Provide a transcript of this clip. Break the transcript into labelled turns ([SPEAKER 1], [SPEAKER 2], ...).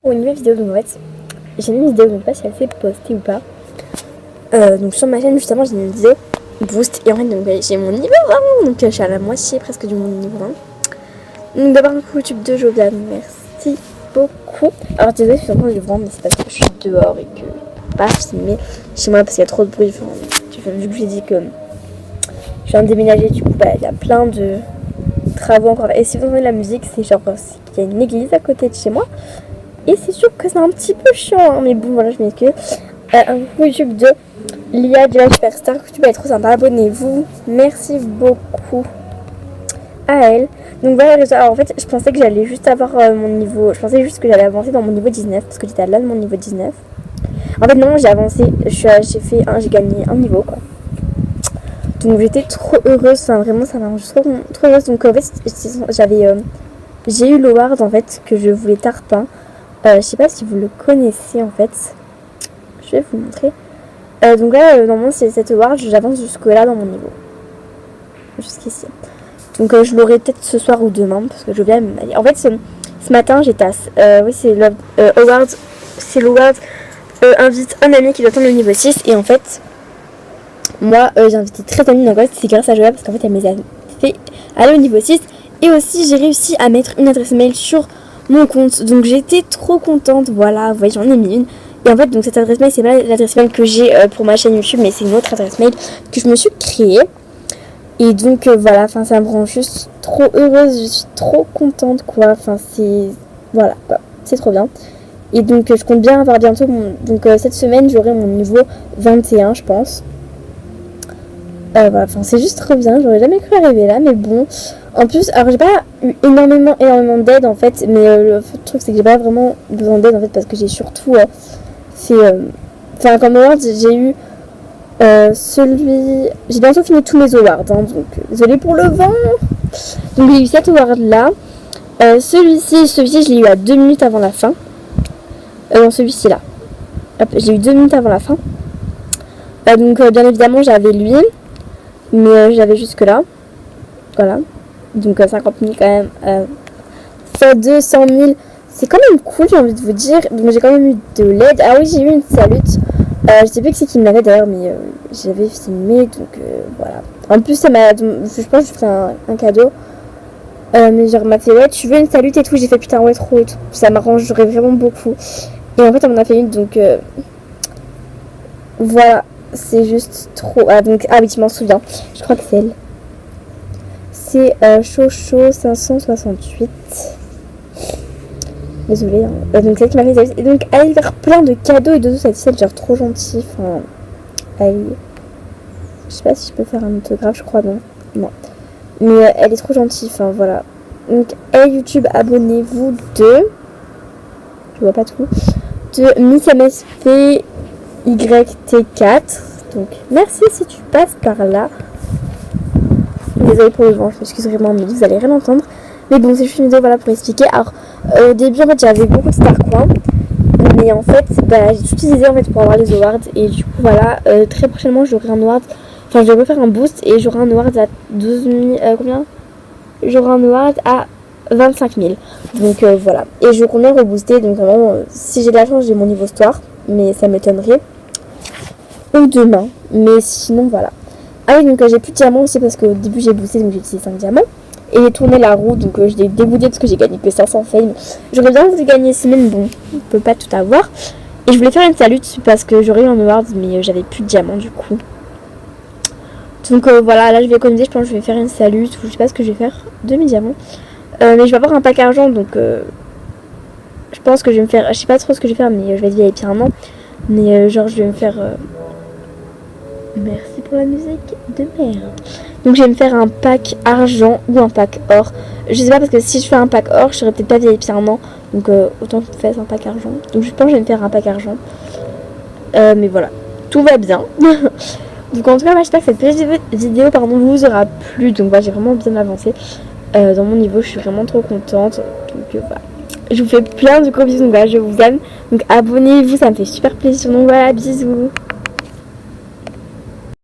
[SPEAKER 1] Pour une nouvelle vidéo, donc en fait j'ai mis une vidéo, je ne sais pas si elle s'est postée ou pas. Donc sur ma chaîne justement j'ai mis une vidéo boost et en fait donc j'ai mon niveau 20, donc je suis à la moitié presque du mon niveau 20. Donc d'abord coucou YouTube de Joviane, merci beaucoup. Alors désolé si j'entends du vent mais c'est parce que je suis dehors et que pas filmé chez moi parce qu'il y a trop de bruit. Vu que j'ai dit que je viens de déménager, du coup il y a plein de travaux encore. Et si vous entendez la musique, c'est genre qu'il y a une église à côté de chez moi. Et c'est sûr que c'est un petit peu chiant, hein, mais bon voilà, je m'excuse. Un coucou YouTube de Lia de la Superstar, YouTube elle est trop sympa, abonnez-vous, merci beaucoup à elle. Donc voilà, alors en fait je pensais que j'allais juste avoir mon niveau, je pensais juste que j'allais avancer dans mon niveau 19, parce que j'étais là de mon niveau 19. En fait non, j'ai avancé, j'ai gagné un niveau quoi. Donc j'étais trop heureuse, enfin vraiment ça m'a rendu trop heureuse. Donc en fait j'ai eu l'award en fait que je voulais tarpin. Je sais pas si vous le connaissez en fait. Je vais vous montrer. Donc là, normalement, c'est cette award, j'avance jusque là dans mon niveau. Jusqu'ici. Donc je l'aurai peut-être ce soir ou demain, parce que je viens. En fait, ce matin, j'étais oui, c'est l'award. C'est l'award invite un ami qui doit atteindre le niveau 6. Et en fait, moi, j'ai invité 13 amis. Donc en fait, c'est grâce à Joa, parce qu'en fait, elle m'a fait aller au niveau 6. Et aussi, j'ai réussi à mettre une adresse mail sur mon compte, donc j'étais trop contente. Voilà, vous voyez, j'en ai mis une. Et en fait, donc cette adresse mail, c'est pas l'adresse mail que j'ai pour ma chaîne YouTube, mais c'est une autre adresse mail que je me suis créée. Et donc voilà, enfin ça me rend juste trop heureuse, je suis trop contente quoi. Enfin c'est voilà quoi, c'est trop bien. Et donc je compte bien avoir bientôt cette semaine j'aurai mon niveau 21 je pense. Voilà, enfin c'est juste trop bien, j'aurais jamais cru arriver là, mais bon. En plus, alors j'ai pas eu énormément d'aide en fait, mais le truc c'est que j'ai pas vraiment besoin d'aide en fait parce que j'ai surtout comme award j'ai eu j'ai bientôt fini tous mes awards, hein, donc désolé pour le vent. Donc j'ai eu cet award là. Celui-ci je l'ai eu à 2 minutes avant la fin. Non, celui-ci là. Hop, j'ai eu 2 minutes avant la fin. Donc bien évidemment j'avais lui, mais j'avais jusque là. Voilà. Donc 50 000 quand même. 200 000. C'est quand même cool, j'ai envie de vous dire. Donc j'ai quand même eu de l'aide. Ah oui, j'ai eu une salute. Je sais plus qui c'est qui me l'avait d'ailleurs, mais j'avais filmé. Donc voilà. En plus, ça m'a. Je pense que je ferai un cadeau. Mais genre, m'a fait ouais, tu veux une salute et tout. J'ai fait putain, ouais, trop. Ça m'arrangerait vraiment beaucoup. Et en fait, on m'en a fait une. Donc voilà. C'est juste trop. Ah, donc, ah oui, tu m'en souviens. Je crois que c'est elle. C'est Chocho 568. Désolée. Hein. Donc c'est elle qui m'a fait. Et donc elle a plein de cadeaux et de tout. Cette genre trop gentille. Enfin, elle. Je sais pas si je peux faire un autographe. Je crois non. Non. Mais elle est trop gentille. Enfin voilà. Donc elle YouTube, abonnez-vous de. Je vois pas tout. De Miss MSP YT4. Donc merci si tu passes par là. Désolée pour le vent, je m'excuse vraiment, mais vous allez rien entendre. Mais bon, c'est juste une vidéo voilà, pour expliquer. Alors, au début, en fait, j'avais beaucoup de Starcoin. Mais en fait, j'ai tout utilisé en fait, pour avoir les awards. Et du coup, voilà, très prochainement, j'aurai un award. Enfin, je vais refaire un boost et j'aurai un award à 12 000. Combien? J'aurai un award à 25 000. Donc voilà. Et je compte rebooster. Donc vraiment, si j'ai de la chance, j'ai mon niveau histoire. Mais ça m'étonnerait. Ou demain. Mais sinon, voilà. Ah oui, donc j'ai plus de diamants aussi parce qu'au début j'ai boosté, donc j'ai utilisé 5 diamants. Et j'ai tourné la roue, donc je l'ai déboudé parce que j'ai gagné que 500 fame. J'aurais bien voulu gagner 6 000, mais bon, on peut pas tout avoir. Et je voulais faire une salute parce que j'aurais eu un award, mais j'avais plus de diamants du coup. Donc voilà, là je vais économiser, je pense que je vais faire une salute, ou je sais pas ce que je vais faire, 2000 diamants. Mais je vais avoir un pack argent, donc je pense que je vais me faire, je sais pas trop ce que je vais faire, mais je vais être VIP un an. Mais genre je vais me faire... Merci pour la musique de merde. Donc je vais me faire un pack argent ou un pack or. Je sais pas parce que si je fais un pack or, je serais peut-être pas VIP un an. Donc autant que je fasse un pack argent. Donc je pense que je vais me faire un pack argent. Mais voilà, tout va bien. Donc en tout cas, j'espère que cette petite vidéo vous aura plu. Donc voilà, j'ai vraiment bien avancé dans mon niveau. Je suis vraiment trop contente. Donc voilà. Je vous fais plein de gros bisous. Donc voilà, je vous aime. Donc abonnez-vous, ça me fait super plaisir. Donc voilà, bisous.